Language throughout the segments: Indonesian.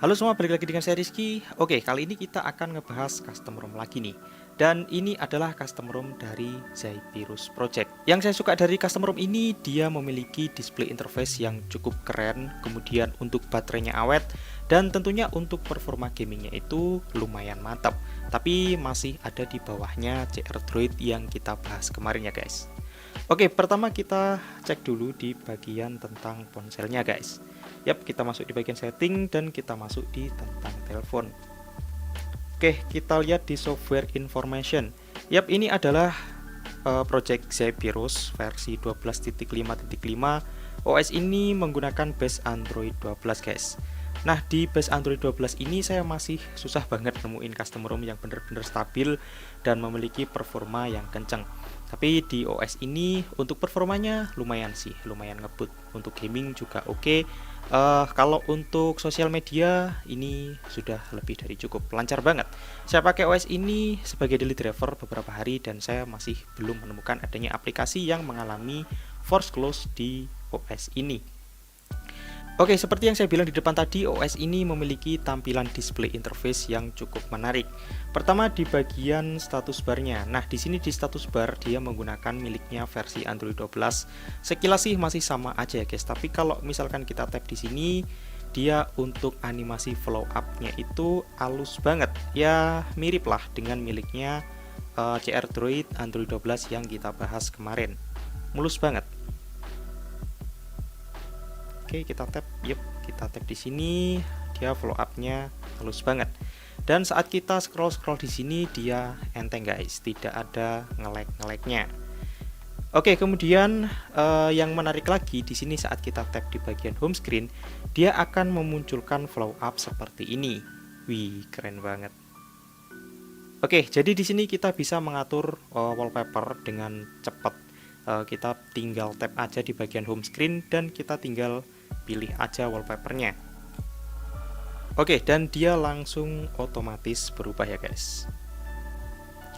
Halo semua, balik lagi dengan saya Rizky. Oke, kali ini kita akan ngebahas custom ROM lagi nih. Dan ini adalah custom ROM dari Zephyrus Project. Yang saya suka dari custom ROM ini, dia memiliki display interface yang cukup keren, kemudian untuk baterainya awet, dan tentunya untuk performa gamingnya itu lumayan mantap. Tapi masih ada di bawahnya CR Droid yang kita bahas kemarin ya guys. Oke, pertama kita cek dulu di bagian tentang ponselnya guys. Yap, kita masuk di bagian setting dan kita masuk di tentang telepon. Oke, kita lihat di software information. Yap, ini adalah project Zephyrus versi 12.5.5. OS ini menggunakan base Android 12 guys. Nah, di base Android 12 ini saya masih susah banget nemuin custom ROM yang benar-benar stabil dan memiliki performa yang kenceng. Tapi di OS ini untuk performanya lumayan sih, lumayan ngebut. Untuk gaming juga oke. Kalau untuk sosial media ini sudah lebih dari cukup, lancar banget. Saya pakai OS ini sebagai daily driver beberapa hari dan saya masih belum menemukan adanya aplikasi yang mengalami force close di OS ini. Oke, seperti yang saya bilang di depan tadi, OS ini memiliki tampilan display interface yang cukup menarik. Pertama di bagian status barnya. Nah, di sini di status bar dia menggunakan miliknya versi Android 12. Sekilas sih masih sama aja ya guys, tapi kalau misalkan kita tap di sini, dia untuk animasi flow up-nya itu halus banget. Ya, mirip lah dengan miliknya CR Droid Android 12 yang kita bahas kemarin. Mulus banget. Oke, kita tap, kita tap di sini, dia flow up-nya halus banget. Dan saat kita scroll di sini dia enteng guys, tidak ada nge-lag-nya. Oke, kemudian yang menarik lagi di sini saat kita tap di bagian home screen, dia akan memunculkan flow up seperti ini. Wih, keren banget. Oke, jadi di sini kita bisa mengatur wallpaper dengan cepat. Kita tinggal tap aja di bagian home screen dan kita tinggal pilih aja wallpapernya. Oke, dan dia langsung otomatis berubah ya guys.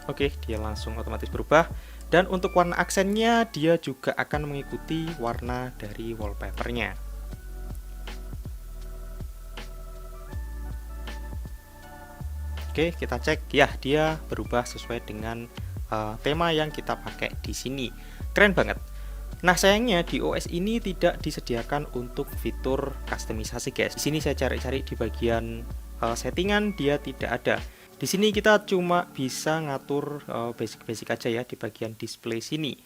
Oke, dia langsung otomatis berubah. Dan untuk warna aksennya dia juga akan mengikuti warna dari wallpapernya. Oke, kita cek ya, dia berubah sesuai dengan tema yang kita pakai di sini. Keren banget. Nah, sayangnya di OS ini tidak disediakan untuk fitur customisasi guys. Di sini saya cari-cari di bagian settingan, dia tidak ada. Di sini kita cuma bisa ngatur basic-basic aja ya di bagian display sini.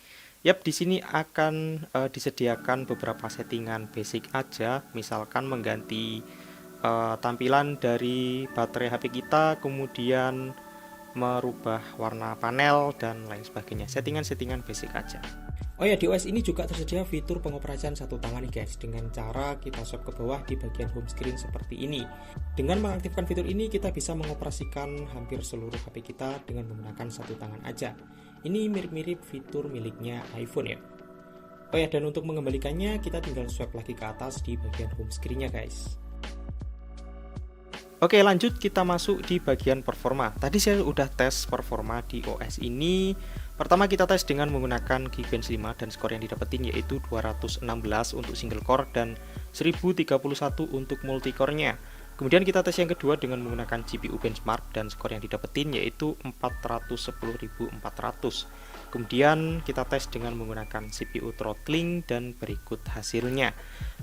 Yap, di sini akan disediakan beberapa settingan basic aja, misalkan mengganti tampilan dari baterai HP kita, kemudian merubah warna panel dan lain sebagainya. Settingan-settingan basic aja. Oh ya, di OS ini juga tersedia fitur pengoperasian satu tangan nih guys, dengan cara kita swipe ke bawah di bagian home screen seperti ini. Dengan mengaktifkan fitur ini kita bisa mengoperasikan hampir seluruh HP kita dengan menggunakan satu tangan aja. Ini mirip-mirip fitur miliknya iPhone ya. Oh ya, dan untuk mengembalikannya kita tinggal swipe lagi ke atas di bagian home screen-nya guys. Oke, lanjut kita masuk di bagian performa. Tadi saya udah tes performa di OS ini. Pertama kita tes dengan menggunakan Geekbench 5 dan skor yang didapetin yaitu 216 untuk single core dan 1031 untuk multi core-nya. Kemudian kita tes yang kedua dengan menggunakan GPU benchmark dan skor yang didapetin yaitu 410.400. Kemudian kita tes dengan menggunakan CPU throttling dan berikut hasilnya.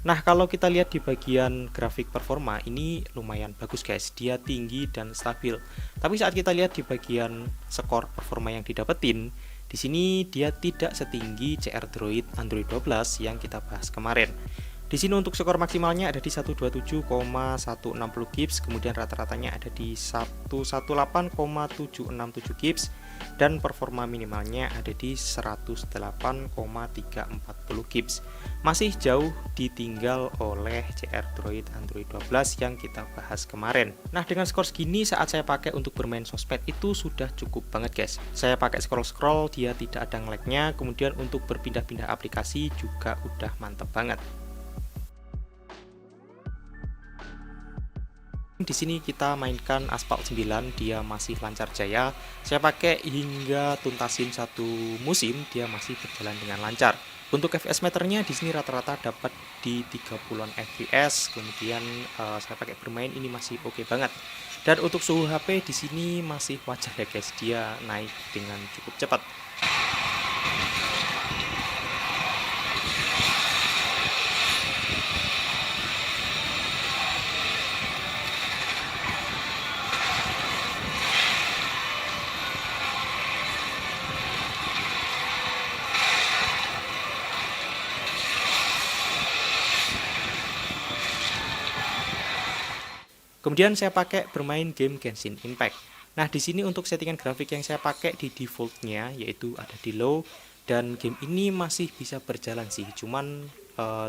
Nah, kalau kita lihat di bagian grafik performa ini lumayan bagus guys, dia tinggi dan stabil. Tapi saat kita lihat di bagian skor performa yang didapetin, di sini dia tidak setinggi CR Droid Android 12 yang kita bahas kemarin. Di sini untuk skor maksimalnya ada di 127,160 Gibbs, kemudian rata-ratanya ada di 118,767 Gibbs dan performa minimalnya ada di 108,340 Gibbs. Masih jauh ditinggal oleh CR Droid Android 12 yang kita bahas kemarin. Nah, dengan skor segini saat saya pakai untuk bermain sosmed itu sudah cukup banget guys. Saya pakai scroll dia tidak ada nge-lag-nya, kemudian untuk berpindah-pindah aplikasi juga udah mantep banget. Di sini kita mainkan Aspal 9, dia masih lancar jaya. Saya pakai hingga tuntasin satu musim, dia masih berjalan dengan lancar. Untuk FPS meternya di sini rata-rata dapat di 30-an fps, kemudian saya pakai bermain ini masih oke banget. Dan untuk suhu HP di sini masih wajar ya guys, dia naik dengan cukup cepat. Kemudian saya pakai bermain game Genshin Impact. Nah, di sini untuk settingan grafik yang saya pakai di defaultnya yaitu ada di low, dan game ini masih bisa berjalan sih. Cuman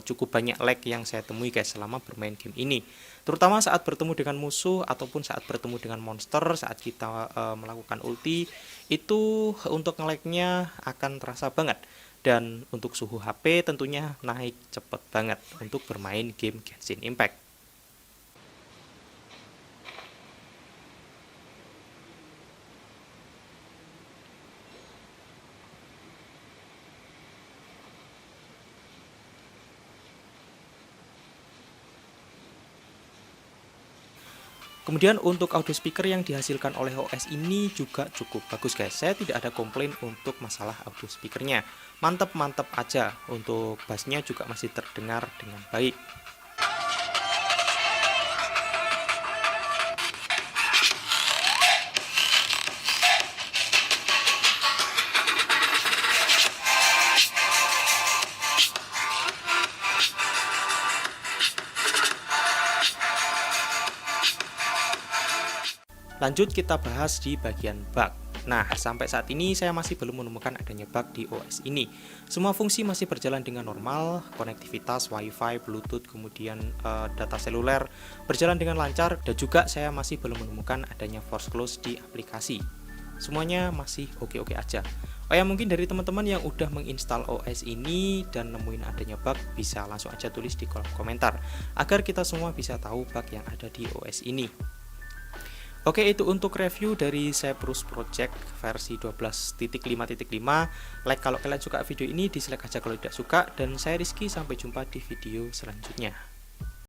cukup banyak lag yang saya temui guys selama bermain game ini. Terutama saat bertemu dengan musuh ataupun saat bertemu dengan monster, saat kita melakukan ulti, itu untuk nge-lagnya akan terasa banget. Dan untuk suhu HP tentunya naik cepet banget untuk bermain game Genshin Impact. Kemudian untuk audio speaker yang dihasilkan oleh OS ini juga cukup bagus guys. Saya tidak ada komplain untuk masalah audio speakernya. Mantep-mantep aja. Untuk bassnya juga masih terdengar dengan baik. Lanjut kita bahas di bagian bug. Nah, sampai saat ini saya masih belum menemukan adanya bug di OS ini. Semua fungsi masih berjalan dengan normal, konektivitas, wifi, bluetooth, kemudian data seluler berjalan dengan lancar, dan juga saya masih belum menemukan adanya force close di aplikasi. Semuanya masih oke-oke aja. Oh ya, mungkin dari teman-teman yang udah menginstal OS ini dan nemuin adanya bug, bisa langsung aja tulis di kolom komentar, agar kita semua bisa tahu bug yang ada di OS ini. Oke, itu untuk review dari Cyprus Project versi 12.5.5. Like kalau kalian suka video ini, dislike aja kalau tidak suka, dan saya Rizky, sampai jumpa di video selanjutnya.